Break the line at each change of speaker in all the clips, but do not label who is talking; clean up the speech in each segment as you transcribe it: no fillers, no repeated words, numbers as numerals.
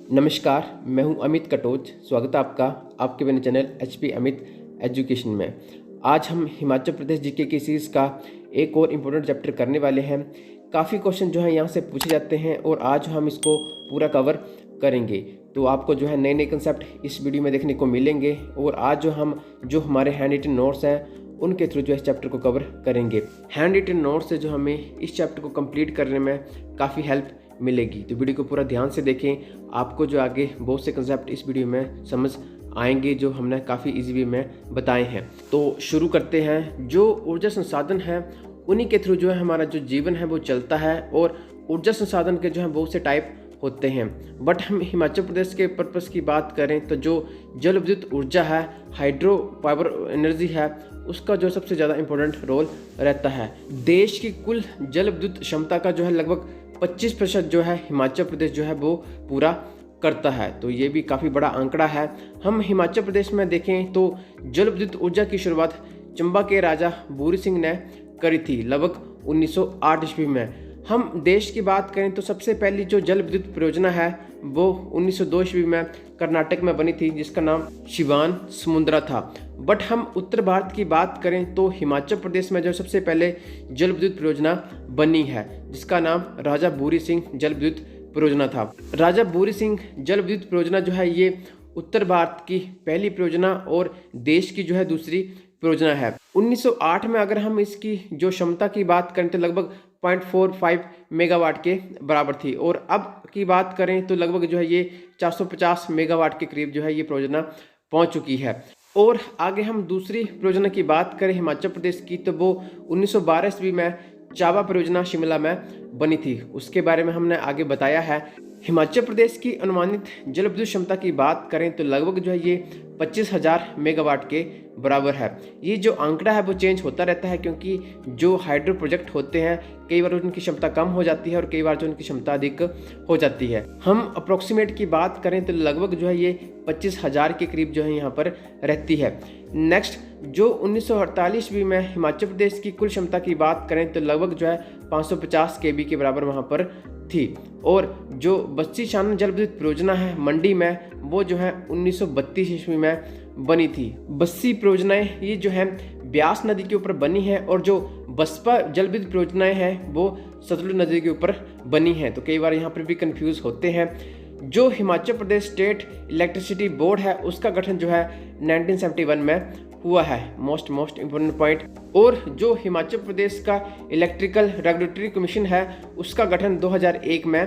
नमस्कार, मैं हूं अमित कटोच। स्वागत है आपका आपके मेरे चैनल HP अमित एजुकेशन में। आज हम हिमाचल प्रदेश जीके की सीरीज़ का एक और इम्पोर्टेंट चैप्टर करने वाले हैं। काफ़ी क्वेश्चन जो है यहाँ से पूछे जाते हैं और आज हम इसको पूरा कवर करेंगे। तो आपको जो है नए नए कंसेप्ट इस वीडियो में देखने को मिलेंगे और आज जो हमारे हैंड रिटन नोट्स हैं उनके थ्रू जो है इस चैप्टर को कवर करेंगे। हैंड रिटन नोट्स से जो हमें इस चैप्टर को कंप्लीट करने में काफ़ी हेल्प मिलेगी। तो वीडियो को पूरा ध्यान से देखें, आपको जो आगे बहुत से कंसेप्ट इस वीडियो में समझ आएंगे जो हमने काफ़ी इजी वे में बताए हैं। तो शुरू करते हैं। जो ऊर्जा संसाधन है उन्हीं के थ्रू जो है हमारा जो जीवन है वो चलता है और ऊर्जा संसाधन के जो है बहुत से टाइप होते हैं। बट हम हिमाचल प्रदेश के पर्पस की बात करें तो जो जल विद्युत ऊर्जा है, हाइड्रो पावर एनर्जी है, उसका जो सबसे ज़्यादा इम्पोर्टेंट रोल रहता है। देश की कुल जल विद्युत क्षमता का जो है लगभग 25% जो है हिमाचल प्रदेश जो है वो पूरा करता है। तो ये भी काफ़ी बड़ा आंकड़ा है। हम हिमाचल प्रदेश में देखें तो जल विद्युत ऊर्जा की शुरुआत चंबा के राजा भूरी सिंह ने करी थी लगभग 1908 ईस्वी में। हम देश की बात करें तो सबसे पहली जो जल विद्युत परियोजना है वो 1902 ईस्वी में कर्नाटक में बनी थी जिसका नाम शिवान समुद्रा था। बट हम उत्तर भारत की बात करें तो हिमाचल प्रदेश में जो सबसे पहले जल विद्युत परियोजना बनी है जिसका नाम राजा भूरी सिंह जल विद्युत परियोजना था। राजा भूरी सिंह जल विद्युत परियोजना जो है ये उत्तर भारत की पहली परियोजना और देश की जो है दूसरी परियोजना है। 1908 में अगर हम इसकी जो क्षमता की बात करें तो लगभग 0.45 मेगावाट के बराबर थी और अब की बात करें तो लगभग जो है ये 450 मेगावाट के करीब जो है ये परियोजना पहुंच चुकी है। और आगे हम दूसरी परियोजना की बात करें हिमाचल प्रदेश की तो वो 1912 ईस्वी में चाबा परियोजना शिमला में बनी थी। उसके बारे में हमने आगे बताया है। हिमाचल प्रदेश की अनुमानित जल विद्युत क्षमता की बात करें तो लगभग जो है ये 25,000 मेगावाट के बराबर है। ये जो आंकड़ा है वो चेंज होता रहता है क्योंकि जो हाइड्रो प्रोजेक्ट होते हैं कई बार उनकी क्षमता कम हो जाती है और कई बार जो उनकी क्षमता अधिक हो जाती है। हम अप्रोक्सीमेट की बात करें तो लगभग जो है ये 25,000 के करीब जो है यहाँ पर रहती है। नेक्स्ट जो 1948 ईस्वी में हिमाचल प्रदेश की कुल क्षमता की बात करें तो लगभग जो है 550 केबी के बराबर वहाँ पर थी। और जो बस्सी शानन जल विद्युत परियोजना है मंडी में वो जो है 1932 ईस्वी में बनी थी। बस्सी परियोजनाएं ये जो है ब्यास नदी के ऊपर बनी है और जो बसपा जल विद्युत परियोजनाएं हैं वो सतलुज नदी के ऊपर बनी है। तो कई बार यहाँ पर भी कंफ्यूज होते हैं। जो हिमाचल प्रदेश स्टेट इलेक्ट्रिसिटी बोर्ड है उसका गठन जो है 1971 में हुआ है। Most important point. और जो हिमाचल प्रदेश का इलेक्ट्रिकल रेगुलेटरी कमीशन है उसका गठन 2001 में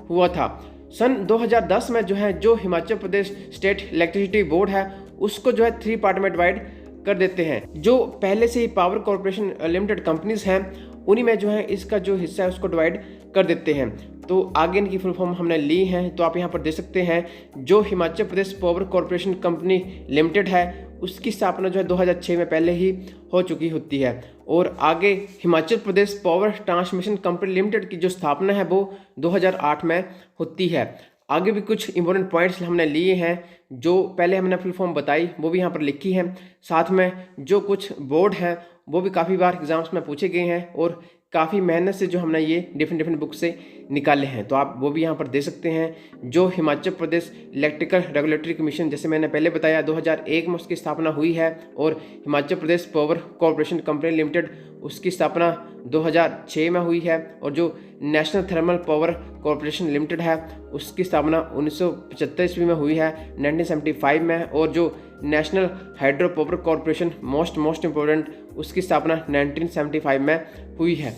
हुआ था। सन 2010 में जो है जो हिमाचल प्रदेश स्टेट इलेक्ट्रिसिटी बोर्ड है उसको जो है 3 पार्ट में डिवाइड कर देते हैं। जो पहले से ही पावर कॉर्पोरेशन लिमिटेड कंपनीज हैं उन्हीं में जो है इसका जो हिस्सा है उसको डिवाइड कर देते हैं। तो आगे इनकी फुल फॉर्म हमने ली है तो आप यहाँ पर देख सकते हैं। जो हिमाचल प्रदेश पावर कॉर्पोरेशन कंपनी लिमिटेड है उसकी स्थापना जो है 2006 में पहले ही हो चुकी होती है। और आगे Himachal Pradesh power transmission company limited की जो स्थापना है वो 2008 में होती है। आगे भी कुछ इंपॉर्टेंट पॉइंट्स हमने लिए हैं जो पहले हमने फुल फॉर्म बताई वो भी यहाँ पर लिखी है। साथ में जो कुछ बोर्ड हैं वो भी काफ़ी बार एग्जाम्स में पूछे गए हैं और काफ़ी मेहनत से जो हमने ये डिफरेंट बुक से निकाले हैं। तो आप वो भी यहाँ पर दे सकते हैं। जो हिमाचल प्रदेश इलेक्ट्रिकल रेगुलेटरी कमीशन जैसे मैंने पहले बताया 2001 में उसकी स्थापना हुई है और हिमाचल प्रदेश पावर कॉर्पोरेशन कंपनी लिमिटेड उसकी स्थापना 2006 में हुई है। और जो national thermal power corporation limited है उसकी स्थापना 1975 ईस्वी में हुई है 1975 में। और जो national hydro power corporation most important उसकी स्थापना 1975 में हुई है।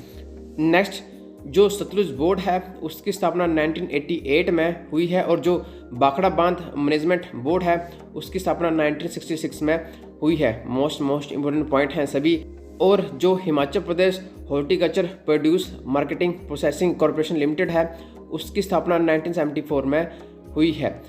नेक्स्ट जो सतलुज बोर्ड है उसकी स्थापना 1988 में हुई है। और जो बाखड़ा बांध मैनेजमेंट बोर्ड है उसकी स्थापना 1966 में हुई है। मोस्ट इम्पोर्टेंट पॉइंट हैं सभी। और जो Himachal Pradesh horticulture produce marketing processing corporation limited है उसकी स्थापना 1974 में हुई है।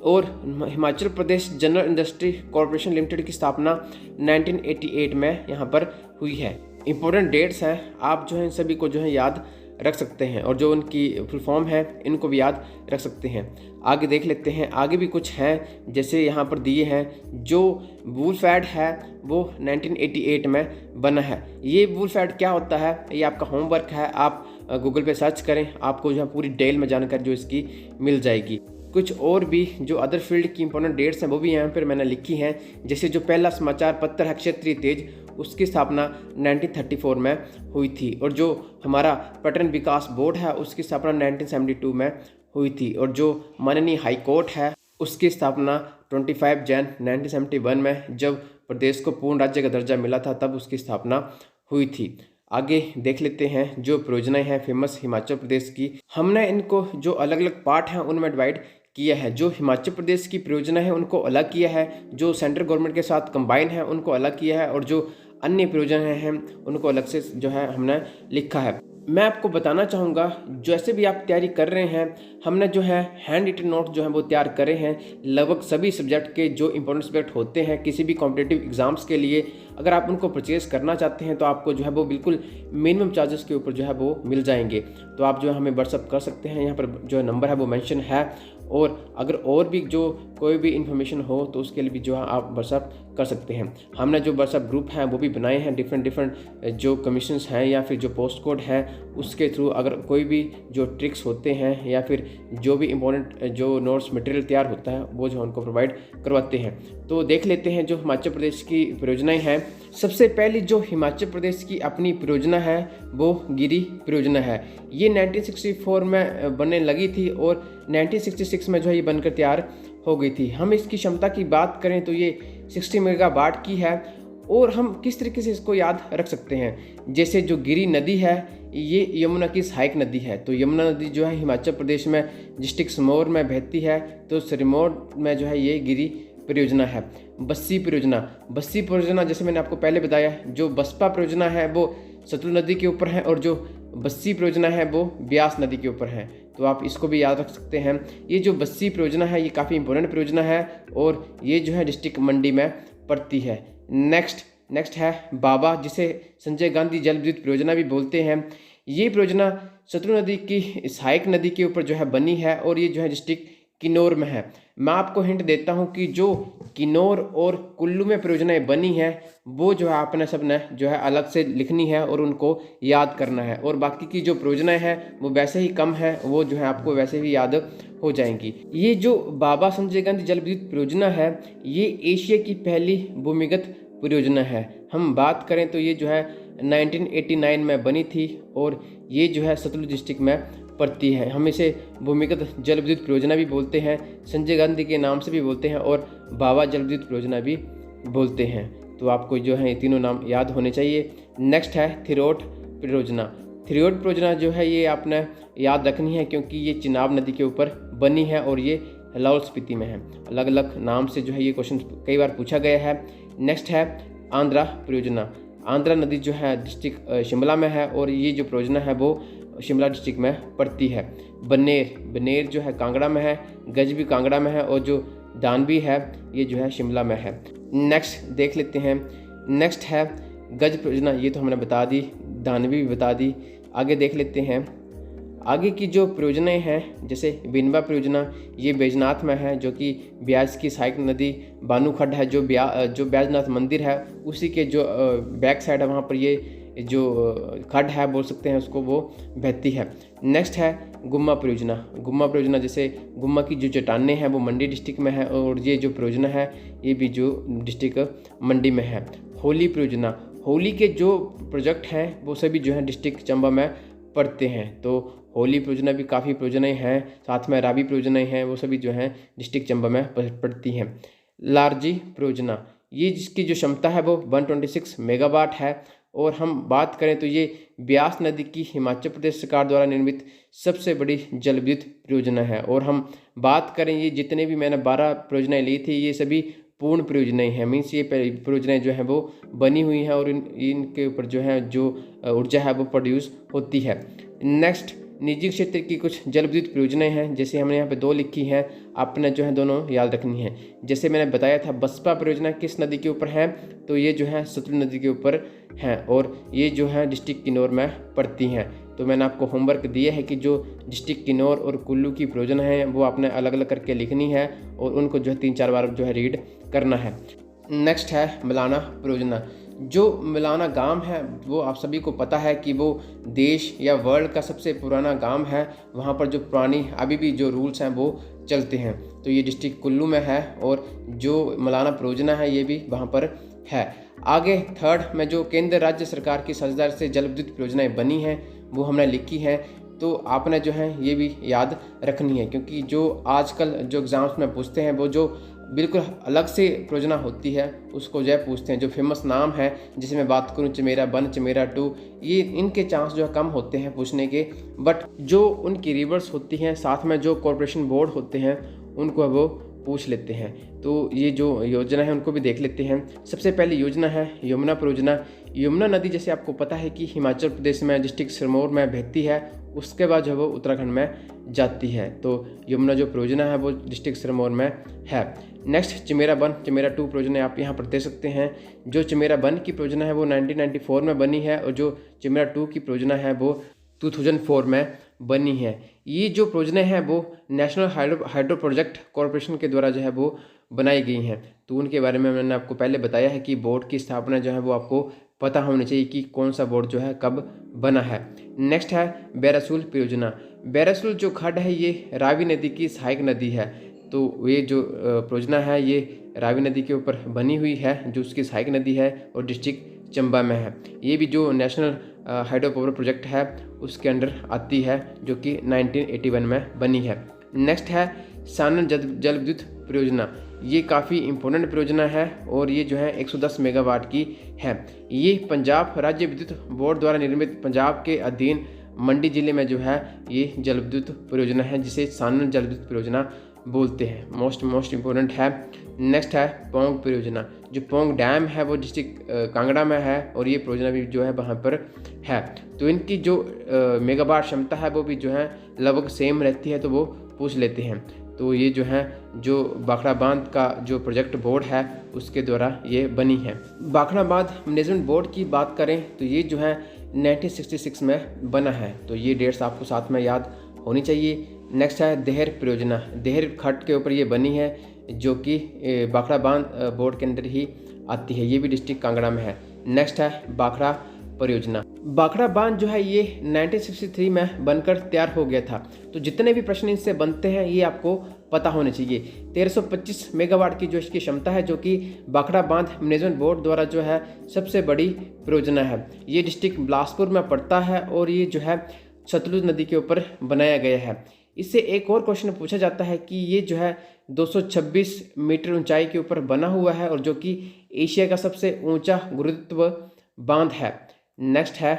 और Himachal Pradesh general industry corporation limited की स्थापना 1988 में यहाँ पर हुई है। इंपॉर्टेंट डेट्स हैं, आप जो है इन सभी को जो है याद रख सकते हैं और जो उनकी फुल फॉर्म है इनको भी याद रख सकते हैं। आगे देख लेते हैं। आगे भी कुछ हैं जैसे यहाँ पर दिए हैं। जो वूलफेड है वो 1988 में बना है। ये वूलफेड क्या होता है ये आपका होमवर्क है, आप गूगल पे सर्च करें, आपको जो है पूरी डिटेल में जानकारी जो इसकी मिल जाएगी। कुछ और भी जो अदर फील्ड की इंपॉर्टेंट डेट्स हैं वो भी यहाँ पर मैंने लिखी हैं। जैसे जो पहला समाचार पत्र है क्षेत्रीय तेज, उसकी स्थापना 1934 में हुई थी। और जो हमारा पर्यटन विकास बोर्ड है उसकी स्थापना 1972 में हुई थी। और जो माननीय हाई कोर्ट है उसकी स्थापना 25 जैन 1971 में, जब प्रदेश को पूर्ण राज्य का दर्जा मिला था तब उसकी स्थापना हुई थी। आगे देख लेते हैं जो परियोजनाएं हैं फेमस हिमाचल प्रदेश की। हमने इनको जो अलग अलग पार्ट हैं उनमें डिवाइड किया है। जो हिमाचल प्रदेश की परियोजना है उनको अलग किया है, जो सेंट्रल गवर्नमेंट के साथ कंबाइन है उनको अलग किया है, और जो अन्य परियोजनाएं हैं उनको अलग से जो है हमने लिखा है। मैं आपको बताना चाहूँगा, जैसे भी आप तैयारी कर रहे हैं, हमने जो है हैंड रिटन नोट जो है वो तैयार करे हैं लगभग सभी सब्जेक्ट के जो इंपॉर्टेंट सब्जेक्ट होते हैं किसी भी कॉम्पिटिटिव एग्जाम्स के लिए। अगर आप उनको परचेज़ करना चाहते हैं तो आपको जो है वो बिल्कुल मिनिमम चार्जेस के ऊपर जो है वो मिल जाएंगे। तो आप जो है हमें व्हाट्सअप कर सकते हैं, यहाँ पर जो है नंबर है वो मेंशन है। और अगर और भी जो कोई भी इन्फॉर्मेशन हो तो उसके लिए भी जो है आप व्हाट्सअप कर सकते हैं। हमने जो व्हाट्सअप ग्रुप हैं वो भी बनाए हैं, डिफरेंट जो कमीशंस हैं या फिर जो पोस्ट कोड है उसके थ्रू अगर कोई भी जो ट्रिक्स होते हैं या फिर जो भी इम्पोर्टेंट जो नोट्स मटेरियल तैयार होता है वो जो उनको प्रोवाइड करवाते हैं। तो देख लेते हैं जो हिमाचल प्रदेश की परियोजनाएं हैं। सबसे पहली जो हिमाचल प्रदेश की अपनी परियोजना है वो गिरी परियोजना है। ये 1964 में बनने लगी थी और 1966 में जो है ये बनकर तैयार हो गई थी। हम इसकी क्षमता की बात करें तो ये 60 मेगावाट की है। और हम किस तरीके से इसको याद रख सकते हैं, जैसे जो गिरी नदी है ये यमुना की सहायक नदी है। तो यमुना नदी जो है हिमाचल प्रदेश में डिस्ट्रिक्ट सिरमौर में बहती है, तो सिरमौर में जो है ये गिरी परियोजना है। बस्सी परियोजना जैसे मैंने आपको पहले बताया, जो बसपा परियोजना है वो सतलुज नदी के ऊपर है और जो बस्सी परियोजना है वो ब्यास नदी के ऊपर है। तो आप इसको भी याद रख सकते हैं। ये जो बस्सी परियोजना है ये काफ़ी इंपॉर्टेंट परियोजना है और ये जो है डिस्ट्रिक्ट मंडी में पड़ती है। नेक्स्ट है बाबा, जिसे संजय गांधी जल विद्युत परियोजना भी बोलते हैं। ये परियोजना सतलुज नदी की सहायक नदी के ऊपर जो है बनी है और ये जो है डिस्ट्रिक्ट किन्नौर में है। मैं आपको हिंट देता हूं कि जो किन्नौर और कुल्लू में परियोजनाएं बनी हैं वो जो है आपने सबने जो है अलग से लिखनी है और उनको याद करना है, और बाकी की जो परियोजनाएं हैं वो वैसे ही कम है, वो जो है आपको वैसे ही याद हो जाएंगी। ये जो बाबा संजय गांधी जल विद्युत परियोजना है ये एशिया की पहली भूमिगत परियोजना है। हम बात करें तो ये जो है 1989 में बनी थी और ये जो है सतलुज डिस्ट्रिक्ट में पड़ती है। हम इसे भूमिगत जल विद्युत परियोजना भी बोलते हैं, संजय गांधी के नाम से भी बोलते हैं और बाबा जल विद्युत परियोजना भी बोलते हैं। तो आपको जो है ये तीनों नाम याद होने चाहिए। नेक्स्ट है थिरोट परियोजना जो है ये आपने याद रखनी है क्योंकि ये चिनाब नदी के ऊपर बनी है और ये लाहौल स्पीति में है। अलग अलग नाम से जो है ये क्वेश्चन कई बार पूछा गया है। नेक्स्ट है आंध्रा परियोजना। आंध्रा नदी जो है डिस्ट्रिक्ट शिमला में है और ये जो परियोजना है वो शिमला डिस्ट्रिक्ट में पड़ती है। बनेर जो है कांगड़ा में है, गज भी कांगड़ा में है और जो दानवी है ये जो है शिमला में है। नेक्स्ट देख लेते हैं। नेक्स्ट है गज परियोजना, ये तो हमने बता दी, दानवी भी बता दी। आगे देख लेते हैं आगे की जो परियोजनाएं हैं, जैसे बिनवा परियोजना ये बैजनाथ में है जो कि ब्यास की सहायक नदी बानूखड्ड है, जो बैजनाथ मंदिर है उसी के जो बैक साइड है वहाँ पर ये जो खड्ड है बोल सकते हैं उसको, वो बहती है। नेक्स्ट है गुम्मा परियोजना जैसे गुम्मा की जो चट्टानें हैं वो मंडी डिस्ट्रिक्ट में है और ये जो परियोजना है ये भी जो डिस्ट्रिक्ट मंडी में है। होली के जो प्रोजेक्ट हैं वो सभी जो है डिस्ट्रिक्ट चंबा में पड़ते हैं। तो होली परियोजना भी काफ़ी परियोजनाएं हैं, साथ में रावी परियोजनाएं हैं, वो सभी जो हैं डिस्ट्रिक्ट चंबा में पड़ती हैं। लारजी परियोजना ये जिसकी जो क्षमता है वो 126 मेगावाट है और हम बात करें तो ये ब्यास नदी की हिमाचल प्रदेश सरकार द्वारा निर्मित सबसे बड़ी जल विद्युत परियोजना है। और हम बात करें ये जितने भी मैंने 12 परियोजनाएं ली थी ये सभी पूर्ण परियोजनाएं हैं, मीन्स ये परियोजनाएं जो हैं वो बनी हुई हैं और इनके ऊपर जो है जो ऊर्जा है वो प्रोड्यूस होती है। नेक्स्ट निजी क्षेत्र की कुछ जल विद्युत परियोजनाएं हैं, जैसे हमने यहाँ पे 2 लिखी हैं, आपने जो है दोनों याद रखनी है। जैसे मैंने बताया था बसपा परियोजना किस नदी के ऊपर है, तो ये जो है सतलुज नदी के ऊपर है और ये जो है डिस्ट्रिक्ट किन्नौर में पड़ती हैं। तो मैंने आपको होमवर्क दिया है कि जो डिस्ट्रिक्ट किन्नौर और कुल्लू की परियोजना है वो आपने अलग अलग करके लिखनी है और उनको जो है 3-4 बार जो है रीड करना है। नेक्स्ट है मलाना परियोजना। जो मौलाना गांव है वो आप सभी को पता है कि वो देश या वर्ल्ड का सबसे पुराना गांव है। वहाँ पर जो पुरानी अभी भी जो रूल्स हैं वो चलते हैं। तो ये डिस्ट्रिक्ट कुल्लू में है और जो मौलाना परियोजना है ये भी वहाँ पर है। आगे थर्ड में जो केंद्र राज्य सरकार की साझेदारी से जल विद्युत परियोजनाएँ बनी हैं वो हमने लिखी है। तो आपने जो है ये भी याद रखनी है, क्योंकि जो आजकल जो एग्ज़ाम्स में पूछते हैं वो जो बिल्कुल अलग से परियोजना होती है उसको जो है पूछते हैं। जो फेमस नाम है, जैसे मैं बात करूँ चमेरा 1, चमेरा 2, ये इनके चांस जो है कम होते हैं पूछने के। बट जो उनकी रिवर्स होती हैं, साथ में जो कॉरपोरेशन बोर्ड होते हैं उनको वो पूछ लेते हैं। तो ये जो योजना है उनको भी देख लेते हैं। सबसे पहली योजना है यमुना परियोजना। यमुना नदी जैसे आपको पता है कि हिमाचल प्रदेश में डिस्ट्रिक्ट सिरमौर में बहती है, उसके बाद जो है वो उत्तराखंड में जाती है। तो यमुना जो परियोजना है वो डिस्ट्रिक्ट सिरमौर में है। नेक्स्ट चमेरा 1, चमेरा 2 परियोजना आप यहाँ पर दे सकते हैं। जो चमेरा 1 की परियोजना है वो 1994 में बनी है और जो चमेरा 2 की परियोजना है वो 2004 में बनी है। ये जो परियोजनाएं हैं वो नेशनल हाइड्रो प्रोजेक्ट कॉरपोरेशन के द्वारा जो है वो बनाई गई हैं। तो उनके बारे में मैंने आपको पहले बताया है कि बोर्ड की स्थापना जो है वो आपको पता होनी चाहिए कि कौन सा बोर्ड जो है कब बना है। नेक्स्ट है बैरासुल परियोजना। बैरासुल जो खड्ड है ये रावी नदी की सहायक नदी है। तो ये जो परियोजना है ये रावी नदी के ऊपर बनी हुई है, जो उसकी सहायक नदी है और डिस्ट्रिक्ट चंबा में है। ये भी जो नेशनल हाइड्रो पावर प्रोजेक्ट है उसके अंडर आती है, जो कि 1981 में बनी है। नेक्स्ट है सानन जल विद्युत परियोजना। ये काफ़ी इम्पोर्टेंट परियोजना है और ये जो है 110 मेगावाट की है। ये पंजाब राज्य विद्युत बोर्ड द्वारा निर्मित पंजाब के अधीन मंडी जिले में जो है ये जल विद्युत परियोजना है, जिसे सानन जल विद्युत परियोजना बोलते हैं। मोस्ट इम्पोर्टेंट है। नेक्स्ट है पोंग परियोजना। जो पोंग डैम है वो डिस्ट्रिक्ट कांगड़ा में है और ये परियोजना भी जो है वहाँ पर है। तो इनकी जो मेगावाट क्षमता है वो भी जो है लगभग सेम रहती है, तो वो पूछ लेते हैं। तो ये जो है जो भाखड़ा बांध का जो प्रोजेक्ट बोर्ड है उसके द्वारा ये बनी है। भाखड़ा बांध मैनेजमेंट बोर्ड की बात करें तो ये जो है 1966 में बना है। तो ये डेट्स आपको साथ में याद होनी चाहिए। नेक्स्ट है देहर परियोजना। देहर खड्ड के ऊपर ये बनी है, जो कि भाखड़ा बांध बोर्ड के अंदर ही आती है। ये भी डिस्ट्रिक्ट कांगड़ा में है। नेक्स्ट है भाखड़ा परियोजना। भाखड़ा बांध जो है ये 1963 में बनकर तैयार हो गया था। तो जितने भी प्रश्न इससे बनते हैं ये आपको पता होने चाहिए। 1325 मेगावाट की जो इसकी क्षमता है, जो कि भाखड़ा बांध मैनेजमेंट बोर्ड द्वारा जो है सबसे बड़ी परियोजना है। ये डिस्ट्रिक्ट बिलासपुर में पड़ता है और ये जो है सतलुज नदी के ऊपर बनाया गया है। इससे एक और क्वेश्चन पूछा जाता है कि ये जो है 226 मीटर ऊंचाई के ऊपर बना हुआ है और जो कि एशिया का सबसे ऊंचा गुरुत्व बांध है। नेक्स्ट है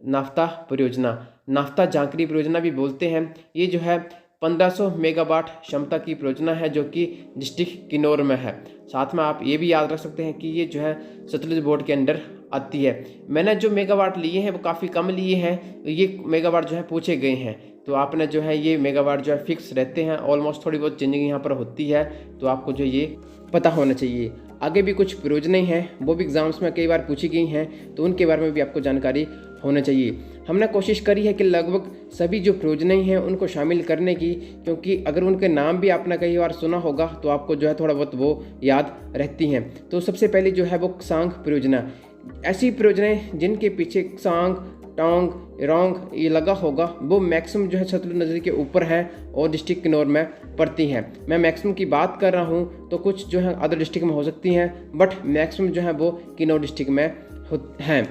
नाफ्ता परियोजना। नाफ्ता झांकरी परियोजना भी बोलते हैं। ये जो है 1500 मेगावाट क्षमता की परियोजना है, जो कि डिस्ट्रिक्ट किन्नौर में है। साथ में आप ये भी याद रख सकते हैं कि ये जो है सतलुज बोर्ड के अंडर आती है। मैंने जो मेगावाट लिए हैं वो काफ़ी कम लिए हैं, ये मेगावाट जो है पूछे गए हैं। तो आपने जो है ये मेगावाट जो है फिक्स रहते हैं, ऑलमोस्ट थोड़ी बहुत चेंजिंग यहाँ पर होती है, तो आपको जो ये पता होना चाहिए। आगे भी कुछ परियोजनाएं हैं वो भी एग्जाम्स में कई बार पूछी गई हैं, तो उनके बारे में भी आपको जानकारी होना चाहिए। हमने कोशिश करी है कि लगभग सभी जो परियोजनाएं हैं उनको शामिल करने की, क्योंकि अगर उनके नाम भी आपने कई बार सुना होगा तो आपको जो है थोड़ा बहुत वो याद रहती हैं। तो सबसे पहले जो है वो क्सांग परियोजना। ऐसी परियोजनाएं जिनके पीछे क्सांग, टोंग, रोंग ये लगा होगा, वो मैक्सिमम जो है सतलुज नदी के ऊपर है और डिस्ट्रिक्ट किन्नौर में पड़ती हैं। मैं मैक्सिमम की बात कर रहा हूँ, तो कुछ जो है अदर डिस्ट्रिक्ट में हो सकती हैं, बट मैक्सिमम जो है वो किन्नौर डिस्ट्रिक्ट में हैं।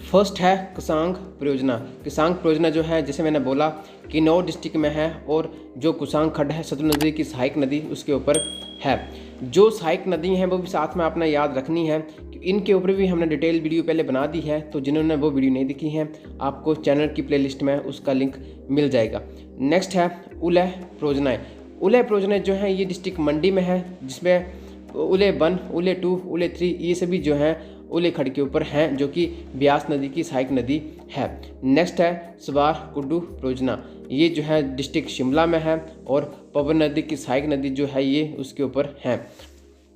फर्स्ट है कुसांग परियोजना। कुसांग परियोजना जो है, जैसे मैंने बोला, किन्नौर डिस्ट्रिक्ट में है और जो कुसांग खड्ड है सतलुज नदी की सहायक नदी उसके ऊपर है। जो सहायक नदी हैं वो भी साथ में आपने याद रखनी है। इनके ऊपर भी हमने डिटेल वीडियो पहले बना दी है, तो जिन्होंने वो वीडियो नहीं देखी है आपको चैनल की प्लेलिस्ट में उसका लिंक मिल जाएगा। नेक्स्ट है उलह परियोजनाएँ। उलह परियोजनाएँ जो हैं ये डिस्ट्रिक्ट मंडी में है, जिसमें उले 1, उले 2, उले 3 ये सभी जो हैं उले खड्ड के ऊपर हैं, जो कि ब्यास नदी की सहायक नदी है। नेक्स्ट है सवार कुड्डू परियोजना। ये जो है डिस्ट्रिक्ट शिमला में है और पवन नदी की सहायक नदी जो है ये उसके ऊपर है।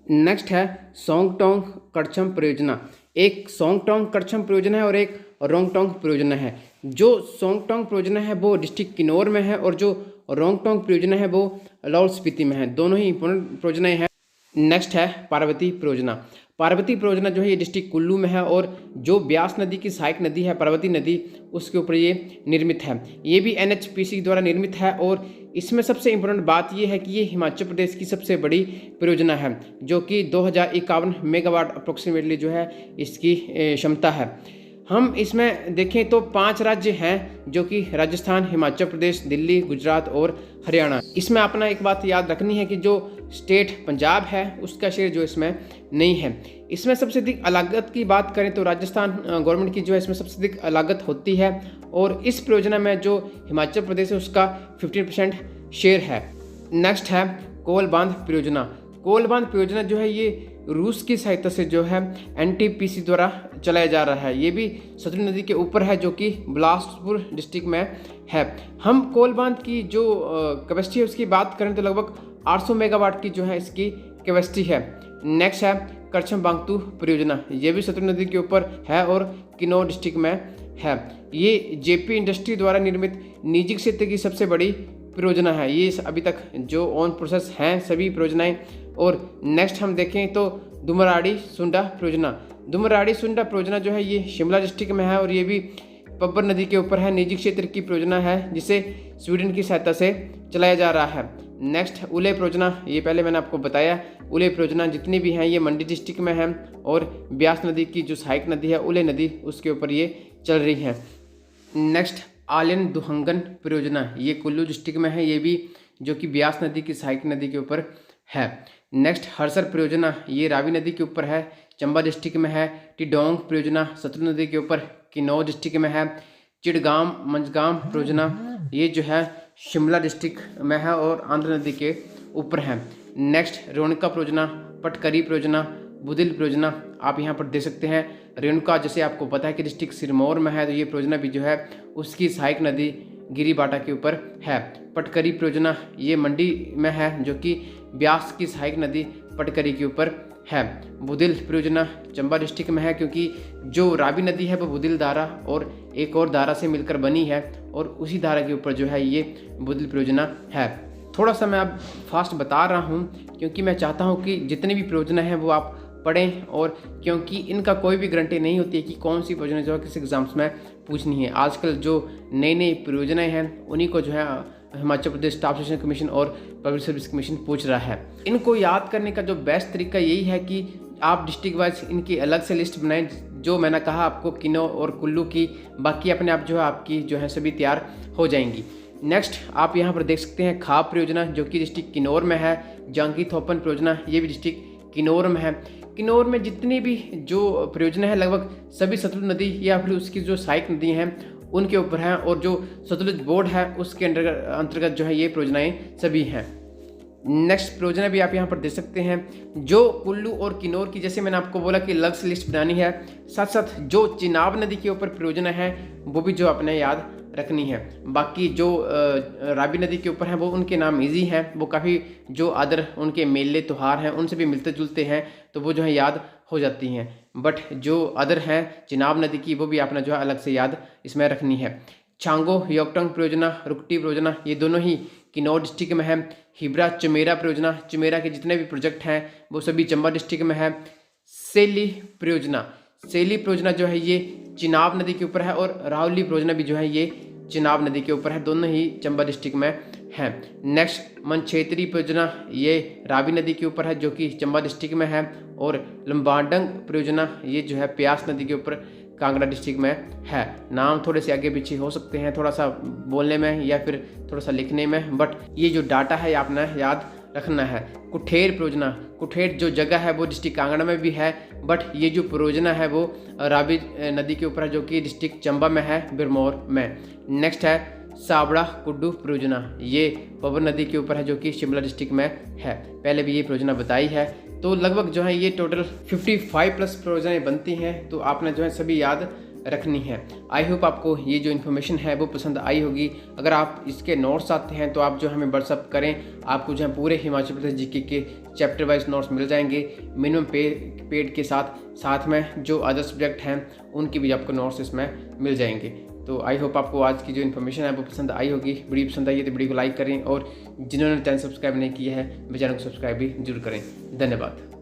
नेक्स्ट है सोंगटोंग कड़छम परियोजना। एक सोंगटोंग कड़छम परियोजना है और एक रोंगटोंग परियोजना है। जो सोंगटोंग परियोजना है वो डिस्ट्रिक्ट किन्नौर में है और जो रोंगटोंग परियोजना है वो लाहौल स्पीति में है। दोनों ही इंपॉर्टेंट परियोजनाएं हैं। नेक्स्ट है पार्वती परियोजना। पार्वती परियोजना जो है ये डिस्ट्रिक्ट कुल्लू में है और जो ब्यास नदी की सहायक नदी है पार्वती नदी उसके ऊपर ये निर्मित है। ये भी NHPC द्वारा निर्मित है और इसमें सबसे इम्पोर्टेंट बात ये है कि ये हिमाचल प्रदेश की सबसे बड़ी परियोजना है जो कि 2051 मेगावाट अप्रोक्सीमेटली जो है इसकी क्षमता है। हम इसमें देखें तो 5 राज्य हैं जो कि राजस्थान, हिमाचल प्रदेश, दिल्ली, गुजरात और हरियाणा। इसमें अपना एक बात याद रखनी है कि जो स्टेट पंजाब है उसका शेयर जो इसमें नहीं है। इसमें सबसे अधिक लागत की बात करें तो राजस्थान गवर्नमेंट की जो है इसमें सबसे अधिक लागत होती है और इस परियोजना में जो हिमाचल प्रदेश है उसका 15% शेयर है। नेक्स्ट है कोल बांध परियोजना। कोल बांध परियोजना जो है ये रूस की सहायता से जो है NTPC द्वारा चलाया जा रहा है। ये भी सतलुज नदी के ऊपर है जो कि बिलासपुर डिस्ट्रिक्ट में है। हम कोल बांध की जो कैपेसिटी है उसकी बात करें तो लगभग 800 मेगावाट की जो है इसकी कैपेसिटी है। नेक्स्ट है करछम बांगतू परियोजना। ये भी सतलुज नदी के ऊपर है और किन्नौर डिस्ट्रिक्ट में है। ये JP इंडस्ट्री द्वारा निर्मित निजी क्षेत्र की सबसे बड़ी परियोजना है। ये अभी तक जो ऑन प्रोसेस हैं सभी परियोजनाएं। और नेक्स्ट हम देखें तो दुमराड़ी सुंडा परियोजना। दुमराड़ी सुंडा परियोजना जो है ये शिमला डिस्ट्रिक्ट में है और ये भी पब्बर नदी के ऊपर है। निजी क्षेत्र की परियोजना है जिसे स्वीडन की सहायता से चलाया जा रहा है। नेक्स्ट उले परियोजना, ये पहले मैंने आपको बताया। उले परियोजना जितनी भी हैं ये मंडी डिस्ट्रिक्ट में है और ब्यास नदी की जो सहायक नदी है उले नदी उसके ऊपर ये चल रही है। नेक्स्ट आलियन दुहंगन परियोजना, ये कुल्लू डिस्ट्रिक्ट में है। ये भी जो कि ब्यास नदी की सहायक नदी के ऊपर है। नेक्स्ट हरसर परियोजना, ये रावी नदी के ऊपर है, चंबा डिस्ट्रिक्ट में है। टिडोंग परियोजना सतलुज नदी के ऊपर किन्नौर डिस्ट्रिक्ट में है। चिड़गाम मंजगाम परियोजना ये जो है शिमला डिस्ट्रिक्ट में है और आंध्र नदी के ऊपर है। नेक्स्ट रेणुका परियोजना, पटकरी परियोजना, बुदिल परियोजना आप यहाँ पर देख सकते हैं। रेणुका जैसे आपको पता है कि डिस्ट्रिक्ट सिरमौर में है तो ये परियोजना भी जो है उसकी सहायक नदी गिरिबाटा के ऊपर है। पटकरी परियोजना ये मंडी में है जो कि ब्यास की सहायक नदी पटकरी के ऊपर है। बुदिल परियोजना चंबा डिस्ट्रिक्ट में है क्योंकि जो रावी नदी है वो बुदिल धारा और एक और धारा से मिलकर बनी है और उसी धारा के ऊपर जो है ये बुदिल परियोजना है। थोड़ा सा मैं अब फास्ट बता रहा हूँ क्योंकि मैं चाहता हूँ कि जितनी भी परियोजना है वो आप पढ़ें और क्योंकि इनका कोई भी गारंटी नहीं होती है कि कौन सी परियोजना जो है किसी एग्जाम्स में पूछनी है। आजकल जो नई नई परियोजनाएं हैं उन्हीं को जो है Himachal Pradesh staff selection commission और पब्लिक सर्विस कमीशन पूछ रहा है। इनको याद करने का जो बेस्ट तरीका यही है कि आप डिस्ट्रिक्ट वाइज इनकी अलग से लिस्ट बनाएं। जो मैंने कहा आपको किन्नौर और कुल्लू की, बाकी अपने आप जो है आपकी जो है सभी तैयार हो जाएंगी। नेक्स्ट आप यहाँ पर देख सकते हैं खाप परियोजना जो कि डिस्ट्रिक्ट किन्नौर में है। जांगी थोपन परियोजना ये भी डिस्ट्रिक्ट किन्नौर में है। किन्नौर में जितनी भी जो परियोजना है लगभग सभी सतलुज नदी या फिर उसकी जो सहायक नदी हैं उनके ऊपर हैं और जो सतलुज बोर्ड है उसके अंतर्गत जो है ये परियोजनाएं सभी हैं। नेक्स्ट परियोजना भी आप यहाँ पर देख सकते हैं जो कुल्लू और किन्नौर की, जैसे मैंने आपको बोला कि अलग से लिस्ट बनानी है, साथ साथ जो चिनाब नदी के ऊपर परियोजना है वो भी जो अपने याद रखनी है। बाकी जो रावी नदी के ऊपर हैं वो उनके नाम इजी हैं, वो काफ़ी जो अदर उनके मेले त्यौहार हैं उनसे भी मिलते जुलते हैं तो वो जो है याद हो जाती हैं। बट जो अदर हैं चिनाब नदी की वो भी आपने जो है अलग से याद इसमें रखनी है। छांगो योकटंग परियोजना, रुकटी परियोजना ये दोनों ही किन्नौर डिस्ट्रिक्ट में है। हिब्रा चमेरा परियोजना, चमेरा के जितने भी प्रोजेक्ट हैं वो सभी चंबा डिस्ट्रिक्ट में है। सेली परियोजना, सेली परियोजना जो है ये चिनाब नदी के ऊपर है और राहुली परियोजना भी जो है ये चिनाब नदी के ऊपर है, दोनों ही चंबा डिस्ट्रिक्ट में है। नेक्स्ट मनछेत्री परियोजना ये रावी नदी के ऊपर है जो कि चंबा डिस्ट्रिक्ट में है और लंबाडंग परियोजना ये जो है प्यास नदी के ऊपर कांगड़ा डिस्ट्रिक्ट में है। नाम थोड़े से आगे पीछे हो सकते हैं थोड़ा सा बोलने में या फिर थोड़ा सा लिखने में, बट ये जो डाटा है आपने याद रखना है। कुठेर परियोजना, कुठेर जो जगह है वो डिस्ट्रिक्ट कांगड़ा में भी है, बट ये जो परियोजना है वो रावी नदी के ऊपर है जो कि डिस्ट्रिक्ट चंबा में है, बिरमौर में। नेक्स्ट है साबड़ा कुड्डू परियोजना, ये पब्बर नदी के ऊपर है जो कि शिमला डिस्ट्रिक्ट में है। पहले भी ये परियोजना बताई है। तो लगभग जो है ये टोटल 55 प्लस परियोजनाएं बनती हैं, तो आपने जो है सभी याद रखनी है। आई होप आपको ये जो इन्फॉर्मेशन है वो पसंद आई होगी। अगर आप इसके नोट्स आते हैं तो आप जो हमें व्हाट्सअप करें, आपको जो है पूरे हिमाचल प्रदेश जीके के चैप्टर वाइज नोट्स मिल जाएंगे मिनिमम पेड के साथ में जो अदर सब्जेक्ट हैं उनकी भी आपको नोट्स इसमें मिल जाएंगे। तो आई होप आपको आज की जो इन्फॉर्मेशन है वो पसंद आई होगी। वीडियो पसंद आई है तो वीडियो को लाइक करें और जिन्होंने चैनल सब्सक्राइब नहीं किया है वो चैनल को सब्सक्राइब भी जरूर करें। धन्यवाद।